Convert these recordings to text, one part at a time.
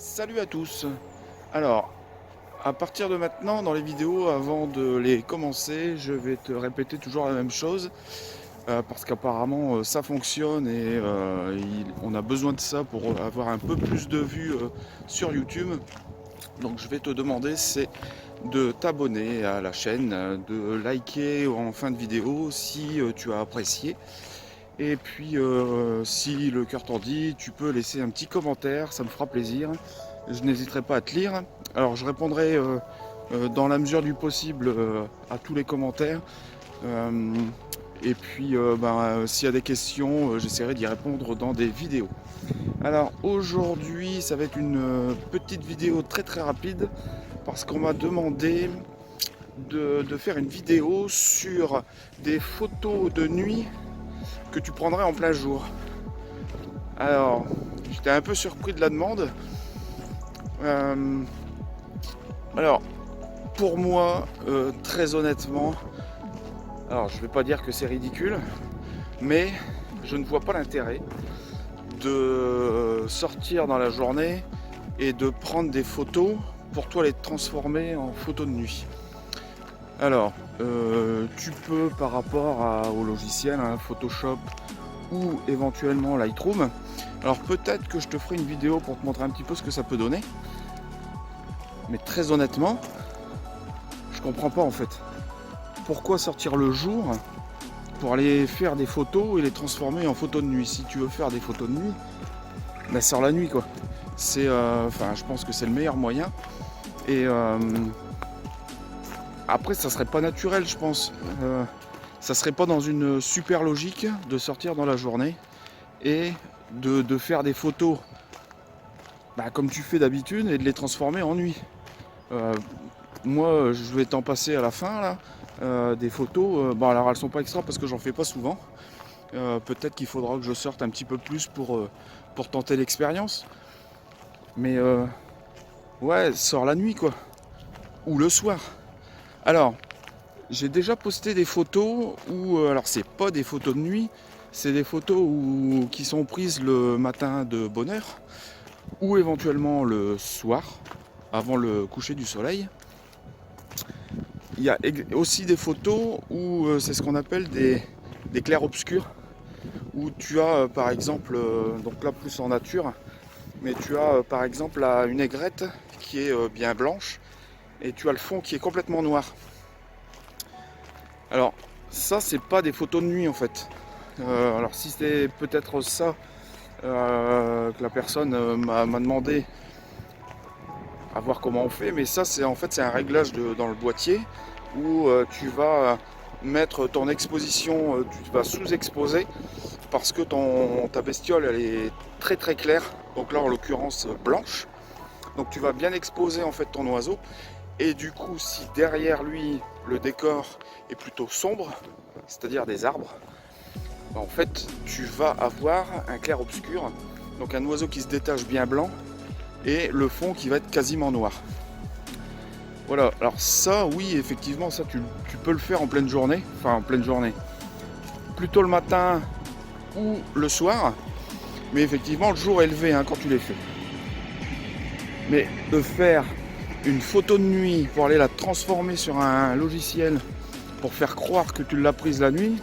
Salut à tous. Alors, à partir de maintenant, dans les vidéos, avant de les commencer, je vais te répéter toujours la même chose parce qu'apparemment ça fonctionne et on a besoin de ça pour avoir un peu plus de vues sur YouTube. Donc, je vais te demander, c'est de t'abonner à la chaîne, de liker en fin de vidéo si tu as apprécié. Et puis, si le cœur t'en dit, tu peux laisser un petit commentaire, ça me fera plaisir. Je n'hésiterai pas à te lire. Alors, je répondrai dans la mesure du possible à tous les commentaires. Euh, et puis, s'il y a des questions, j'essaierai d'y répondre dans des vidéos. Alors, aujourd'hui, ça va être une petite vidéo très très rapide parce qu'on m'a demandé de faire une vidéo sur des photos de nuit que tu prendrais en plein jour. Alors, j'étais un peu surpris de la demande. Euh, alors, pour moi, très honnêtement, alors je vais pas dire que c'est ridicule, mais je ne vois pas l'intérêt de sortir dans la journée et de prendre des photos pour toi les transformer en photos de nuit. Alors, tu peux par rapport au logiciel, Photoshop ou éventuellement Lightroom. Alors peut-être que je te ferai une vidéo pour te montrer un petit peu ce que ça peut donner. Mais très honnêtement, je comprends pas en fait. Pourquoi sortir le jour pour aller faire des photos et les transformer en photos de nuit? Si tu veux faire des photos de nuit, bah sors la nuit quoi. C'est, je pense que c'est le meilleur moyen. Et après, ça serait pas naturel, je pense. Ça serait pas dans une super logique de sortir dans la journée et de faire des photos comme tu fais d'habitude et de les transformer en nuit. Moi, je vais t'en passer à la fin là. Des photos. Alors elles sont pas extra parce que j'en fais pas souvent. Peut-être qu'il faudra que je sorte un petit peu plus pour tenter l'expérience. Mais ouais, sors la nuit quoi. Ou le soir. Alors, j'ai déjà posté des photos où, alors c'est pas des photos de nuit, c'est des photos qui sont prises le matin de bonne heure ou éventuellement le soir, avant le coucher du soleil. Il y a aussi des photos où c'est ce qu'on appelle des clairs-obscurs, où tu as par exemple, donc là plus en nature, mais tu as par exemple une aigrette qui est bien blanche et tu as le fond qui est complètement noir. Alors ça c'est pas des photos de nuit en fait. Alors si c'est peut-être ça que la personne m'a demandé à voir comment on fait, mais ça c'est en fait c'est un réglage dans le boîtier où tu vas mettre ton exposition, tu vas sous-exposer parce que ta bestiole elle est très très claire, donc là en l'occurrence blanche, donc tu vas bien exposer en fait ton oiseau et du coup si derrière lui le décor est plutôt sombre, c'est-à-dire des arbres, en fait tu vas avoir un clair-obscur, donc un oiseau qui se détache bien blanc et le fond qui va être quasiment noir. Voilà, alors ça oui effectivement ça tu peux le faire en pleine journée, enfin en pleine journée, plutôt le matin ou le soir, mais effectivement le jour est levé quand tu les fais. Mais de faire une photo de nuit pour aller la transformer sur un logiciel pour faire croire que tu l'as prise la nuit,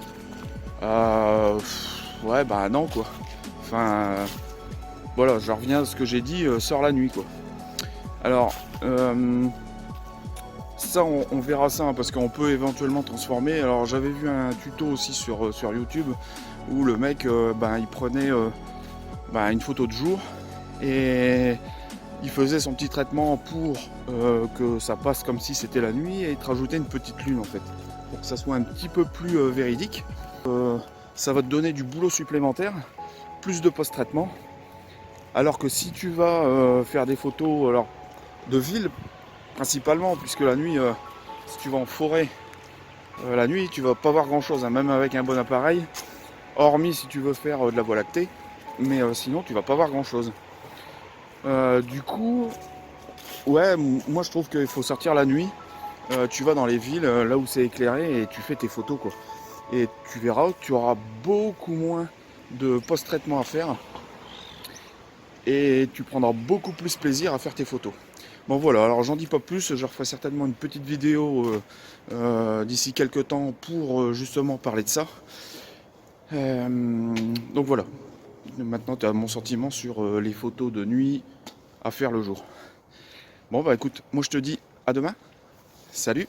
ouais non quoi. Enfin voilà, je reviens à ce que j'ai dit, sors la nuit quoi. Alors ça on verra ça parce qu'on peut éventuellement transformer. Alors j'avais vu un tuto aussi sur YouTube où le mec il prenait une photo de jour et il faisait son petit traitement pour que ça passe comme si c'était la nuit et il te rajoutait une petite lune en fait pour que ça soit un petit peu plus véridique. Ça va te donner du boulot supplémentaire, plus de post-traitement, alors que si tu vas faire des photos de ville principalement, puisque la nuit si tu vas en forêt la nuit tu vas pas voir grand chose même avec un bon appareil, hormis si tu veux faire de la voie lactée, mais sinon tu vas pas voir grand chose. Du coup ouais, moi je trouve qu'il faut sortir la nuit. Tu vas dans les villes là où c'est éclairé et tu fais tes photos quoi. Et tu verras que tu auras beaucoup moins de post-traitement à faire. et tu prendras beaucoup plus plaisir à faire tes photos. Bon voilà, alors j'en dis pas plus, je referai certainement une petite vidéo d'ici quelques temps pour justement parler de ça. Donc voilà, maintenant tu as mon sentiment sur les photos de nuit à faire le jour. Bon bah écoute, moi je te dis à demain, salut!